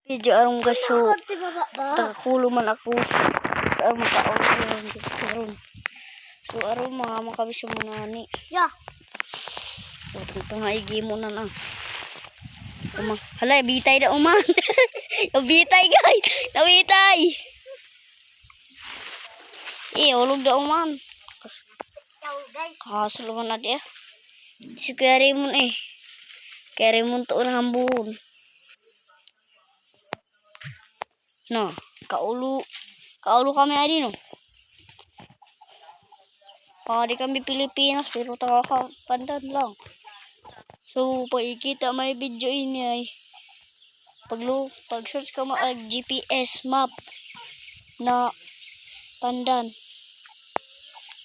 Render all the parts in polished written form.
Medyo arong gaso. Tagakulo man ako. Sa among kaon. So aron mga makabis mo na ni. Ya. So ito nga igimo na na. Hala, bitay na uman. Bitay guys. Nawitay. Ulog na uman. Kasuluman na dia. Si Kuya Raymond Kuya Raymond to na hambun. No, kaulo kami adi no. Di kami Pilipinas pero taga Pandan lang. So pagkikita may video ini ay pag search ka mag GPS map na Pandan.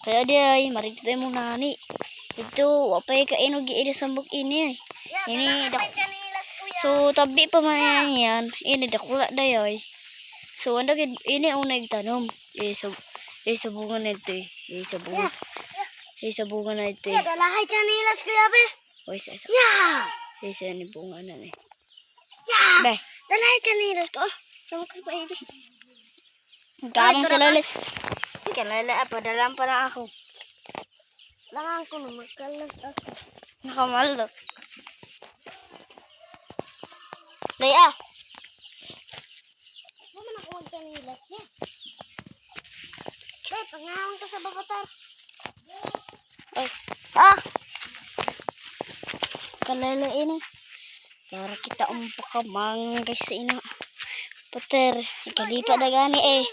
Kaya di ay marito mo nani. Ito wapay ka inog giida sambok ini ay. Ini so tabi pa man yan. Ini dakula dayoy. So anda ini unay tanom. Sa bunga na ito sa bunga na ito. Ya, dalahay chanilas kuya be. Oy, sa. Ya. Sa ni bunga na ni. Ya. Be. Dalahay chanilas ko. Sama ka pa ini. Kamang sa lalis. Kalala pa dalam pa na ako. Langan ko na magkalas ako. Nakamalok. Laya. Mama na ko chanilas niya. Be, pangawang ka sa babatar. Ay. Kalala ini. Para kita umpakamang guys sa ina. Pater, kalipat na gani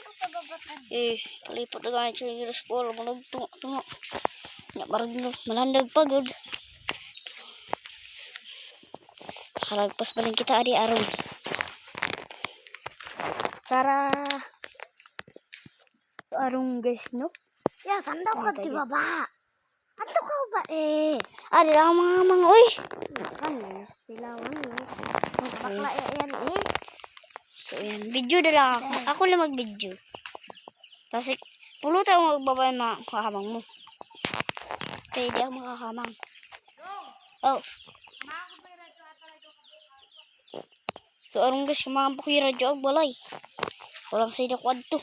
kalipat na gani sa giros ko. Malag tungo. Malandag pagod. Kalagpas ba rin kita adi aron. Tara. So arong guys no? Ya, tanda ko di baba. Ato ka ba Adi lang mga oy. Kan, silawan mo. Bakla yan So yan, video na lang ako. Ako lang mag-video. Kasi pulo tayo magbaba yung mga kahamang mo. Kaya di ako makahamang. Oh. So arong guys, yung mga pakiradyo ang balay. Walang sila kwadto.